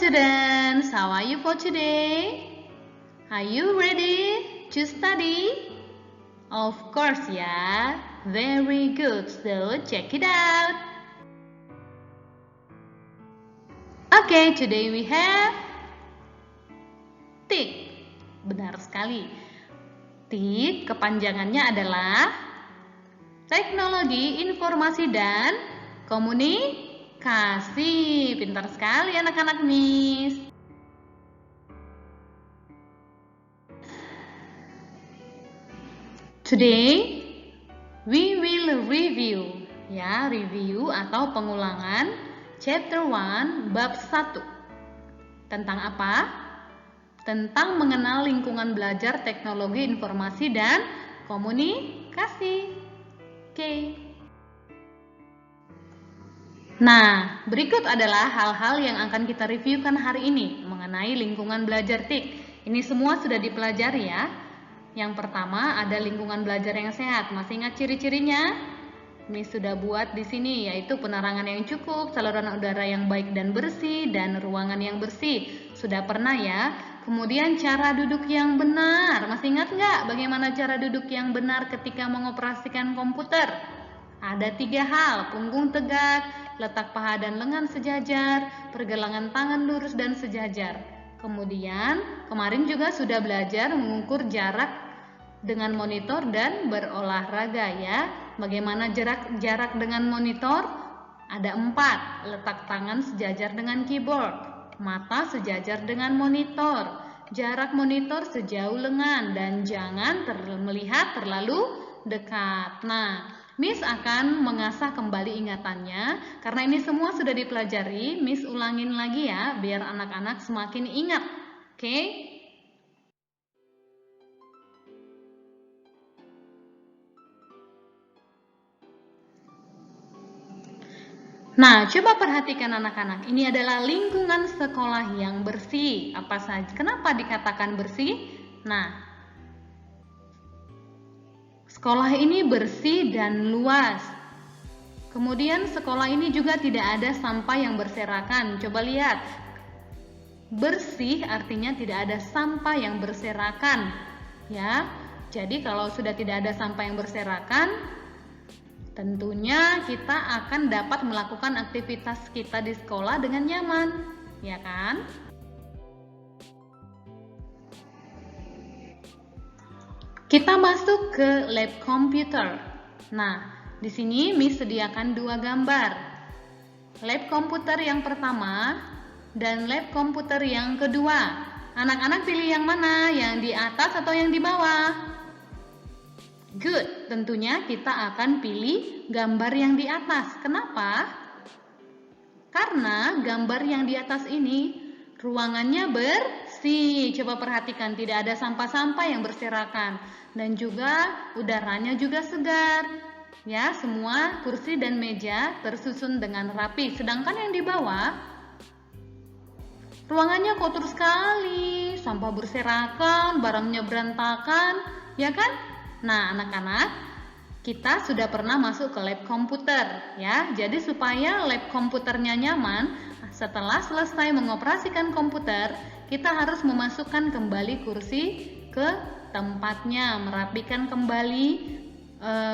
students, how are you for today? Are you ready to study? Of course ya, very good, so check it out. Okay, today we have TIK. Benar sekali. TIK kepanjangannya adalah Teknologi Informasi dan Komunikasi. Pintar sekali anak-anak Miss. Today we will review, ya, review atau pengulangan chapter 1 bab 1. Tentang apa? Tentang mengenal lingkungan belajar teknologi informasi dan komunikasi. Oke. Nah, berikut adalah hal-hal yang akan kita reviewkan hari ini mengenai lingkungan belajar TIK. Ini semua sudah dipelajari ya. Yang pertama ada lingkungan belajar yang sehat. Masih ingat ciri-cirinya? Miss sudah buat di sini, yaitu penerangan yang cukup, saluran udara yang baik dan bersih, dan ruangan yang bersih. Sudah pernah ya? Kemudian cara duduk yang benar. Masih ingat nggak bagaimana cara duduk yang benar ketika mengoperasikan komputer? Ada 3 hal, punggung tegak, letak paha dan lengan sejajar, pergelangan tangan lurus dan sejajar. Kemudian, kemarin juga sudah belajar mengukur jarak dengan monitor dan berolahraga ya. Bagaimana jarak dengan monitor? Ada 4, letak tangan sejajar dengan keyboard, mata sejajar dengan monitor, jarak monitor sejauh lengan, dan jangan melihat terlalu dekat. Nah, Miss akan mengasah kembali ingatannya. Karena ini semua sudah dipelajari, Miss ulangin lagi ya, biar anak-anak semakin ingat. Oke? Nah, coba perhatikan anak-anak. Ini adalah lingkungan sekolah yang bersih. Apa saja? Kenapa dikatakan bersih? Nah, sekolah ini bersih dan luas. Kemudian sekolah ini juga tidak ada sampah yang berserakan. Coba lihat. Bersih artinya tidak ada sampah yang berserakan. Ya. Jadi kalau sudah tidak ada sampah yang berserakan, tentunya kita akan dapat melakukan aktivitas kita di sekolah dengan nyaman, ya kan? Kita masuk ke lab komputer. Nah, di sini Miss sediakan 2 gambar. Lab komputer yang pertama dan lab komputer yang kedua. Anak-anak pilih yang mana? Yang di atas atau yang di bawah? Good, tentunya kita akan pilih gambar yang di atas. Kenapa? Karena gambar yang di atas ini ruangannya bersih. Coba perhatikan, tidak ada sampah-sampah yang berserakan. Dan juga udaranya juga segar. Ya, semua kursi dan meja tersusun dengan rapi. Sedangkan yang di bawah, ruangannya kotor sekali. Sampah berserakan, barangnya berantakan. Ya kan? Nah, anak-anak, kita sudah pernah masuk ke lab komputer ya. Jadi supaya lab komputernya nyaman, setelah selesai mengoperasikan komputer, kita harus memasukkan kembali kursi ke tempatnya, merapikan kembali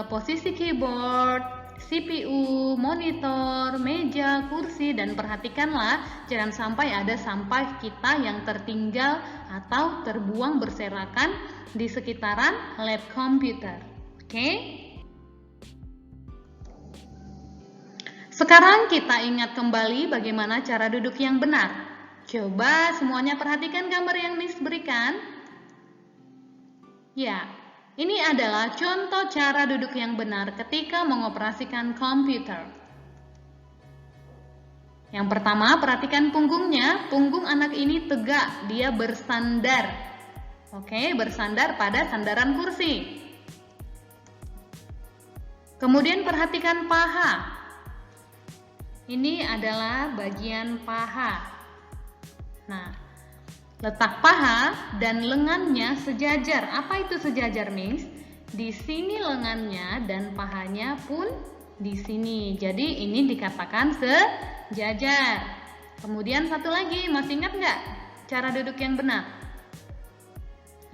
posisi keyboard, CPU, monitor, meja, kursi, dan perhatikanlah jangan sampai ada sampah kita yang tertinggal atau terbuang berserakan di sekitaran lab komputer. Oke? Sekarang kita ingat kembali bagaimana cara duduk yang benar. Coba semuanya perhatikan gambar yang Miss berikan. Ya, ini adalah contoh cara duduk yang benar ketika mengoperasikan komputer. Yang pertama, perhatikan punggungnya. Punggung anak ini tegak, dia bersandar. Oke, bersandar pada sandaran kursi. Kemudian perhatikan paha. Ini adalah bagian paha. Nah, letak paha dan lengannya sejajar. Apa itu sejajar, Miss? Di sini lengannya dan pahanya pun di sini. Jadi ini dikatakan sejajar. Kemudian satu lagi, masih ingat nggak cara duduk yang benar?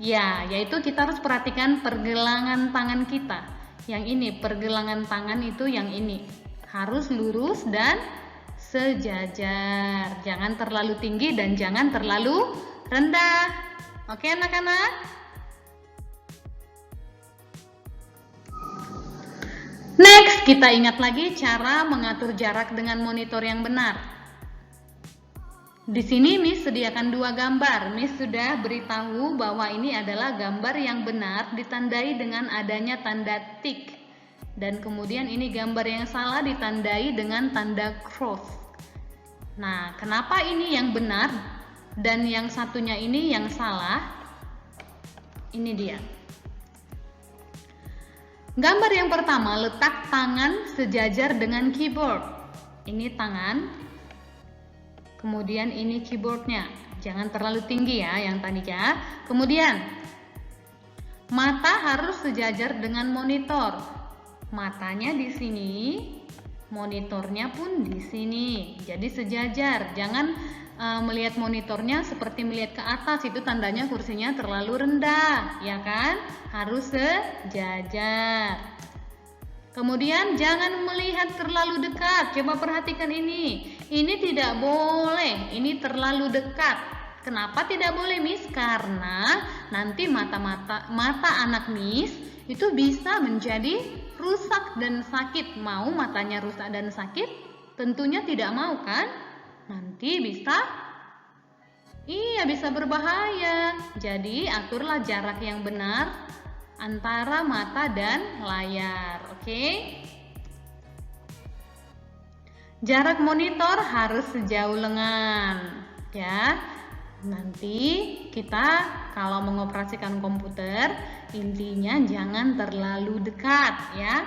Ya, yaitu kita harus perhatikan pergelangan tangan kita. Yang ini, pergelangan tangan itu yang ini. Harus lurus dan sejajar. Jangan terlalu tinggi dan jangan terlalu rendah. Oke anak-anak? Next, kita ingat lagi cara mengatur jarak dengan monitor yang benar. Di sini Miss sediakan dua gambar. Miss sudah beritahu bahwa ini adalah gambar yang benar ditandai dengan adanya tanda tik. Dan kemudian ini gambar yang salah ditandai dengan tanda cross. Nah, kenapa ini yang benar dan yang satunya ini yang salah? Ini dia. Gambar yang pertama, letak tangan sejajar dengan keyboard. Ini tangan. Kemudian ini keyboardnya, jangan terlalu tinggi ya yang tadi ya. Kemudian mata harus sejajar dengan monitor. Matanya di sini, monitornya pun di sini. Jadi sejajar. Jangan melihat monitornya seperti melihat ke atas, itu tandanya kursinya terlalu rendah, ya kan? Harus sejajar. Kemudian jangan melihat terlalu dekat. Coba perhatikan ini. Ini tidak boleh. Ini terlalu dekat. Kenapa tidak boleh, Miss? Karena nanti mata anak Miss itu bisa menjadi rusak dan sakit. Mau matanya rusak dan sakit? Tentunya tidak mau kan? Nanti bisa berbahaya. Jadi aturlah jarak yang benar antara mata dan layar, oke? Jarak monitor harus sejauh lengan, ya. Nanti kita kalau mengoperasikan komputer, intinya jangan terlalu dekat, ya.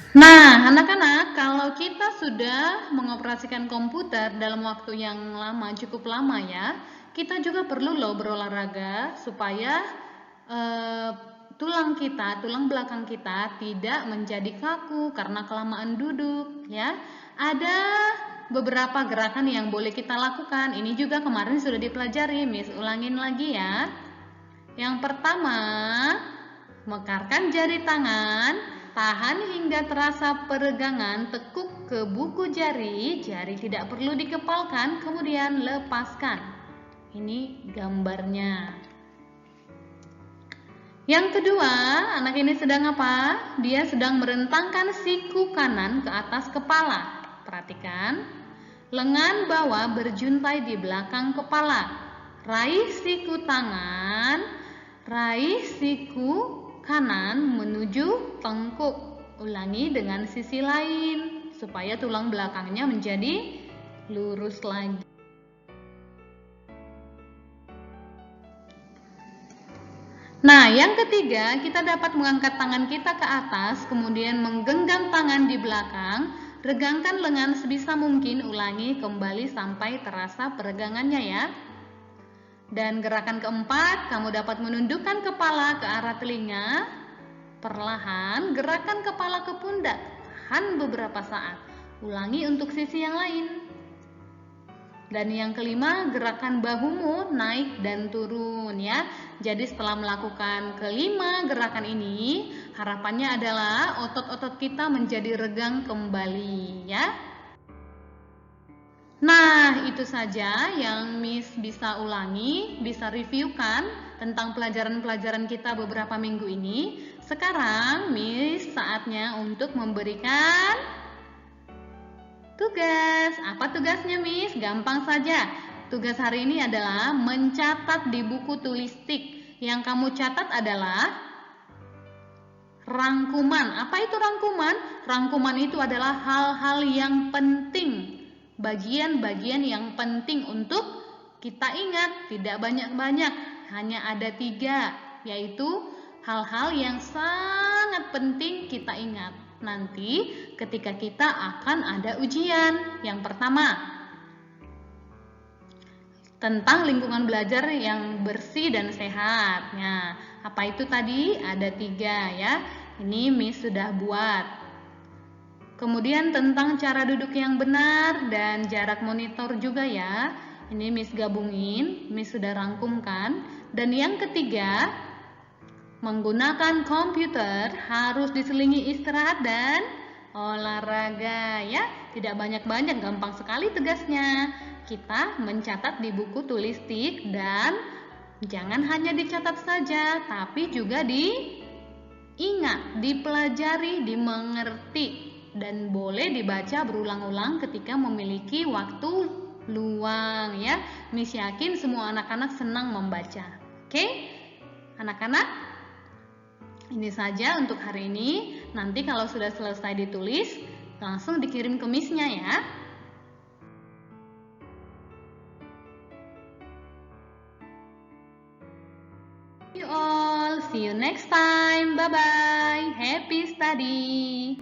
Nah, anak-anak, kalau kita sudah mengoperasikan komputer dalam waktu yang lama, cukup lama ya, kita juga perlu loh berolahraga supaya tulang belakang kita tidak menjadi kaku karena kelamaan duduk ya. Ada beberapa gerakan yang boleh kita lakukan. Ini juga kemarin sudah dipelajari, Miss ulangin lagi ya. Yang pertama, mekarkan jari tangan. Tahan hingga terasa peregangan, tekuk ke buku jari, jari tidak perlu dikepalkan, kemudian lepaskan. Ini gambarnya. Yang kedua, anak ini sedang apa? Dia sedang merentangkan siku kanan ke atas kepala. Perhatikan, lengan bawah berjuntai di belakang kepala. Raih siku tangan, raih siku kanan menuju tengkuk. Ulangi dengan sisi lain supaya tulang belakangnya menjadi lurus lagi. Nah, yang ketiga, kita dapat mengangkat tangan kita ke atas, kemudian menggenggam tangan di belakang, regangkan lengan sebisa mungkin, ulangi kembali sampai terasa peregangannya ya. Dan gerakan keempat, kamu dapat menundukkan kepala ke arah telinga. Perlahan, gerakan kepala ke pundak. Tahan beberapa saat. Ulangi untuk sisi yang lain. Dan yang kelima, gerakan bahumu naik dan turun ya. Jadi setelah melakukan kelima gerakan ini, harapannya adalah otot-otot kita menjadi regang kembali ya. Nah, itu saja yang Miss bisa ulangi, bisa reviewkan tentang pelajaran-pelajaran kita beberapa minggu ini. Sekarang Miss saatnya untuk memberikan tugas. Apa tugasnya, Miss? Gampang saja. Tugas hari ini adalah mencatat di buku tulis tik. Yang kamu catat adalah rangkuman. Apa itu rangkuman? Rangkuman itu adalah hal-hal yang penting. Bagian-bagian yang penting untuk kita ingat, tidak banyak-banyak, hanya ada 3, yaitu hal-hal yang sangat penting kita ingat. Nanti ketika kita akan ada ujian. Yang pertama, tentang lingkungan belajar yang bersih dan sehat. Nah, apa itu tadi? Ada 3 ya. Ini Miss sudah buat. Kemudian tentang cara duduk yang benar dan jarak monitor juga ya. Ini Miss gabungin, Miss sudah rangkumkan. Dan yang ketiga, menggunakan komputer harus diselingi istirahat dan olahraga ya. Tidak banyak-banyak, gampang sekali tugasnya. Kita mencatat di buku tulis tik dan jangan hanya dicatat saja, tapi juga diingat, dipelajari, dimengerti. Dan boleh dibaca berulang-ulang ketika memiliki waktu luang ya. Miss yakin semua anak-anak senang membaca. Oke? Anak-anak, ini saja untuk hari ini. Nanti kalau sudah selesai ditulis, langsung dikirim ke Miss-nya ya. You all, see you next time. Bye-bye. Happy study.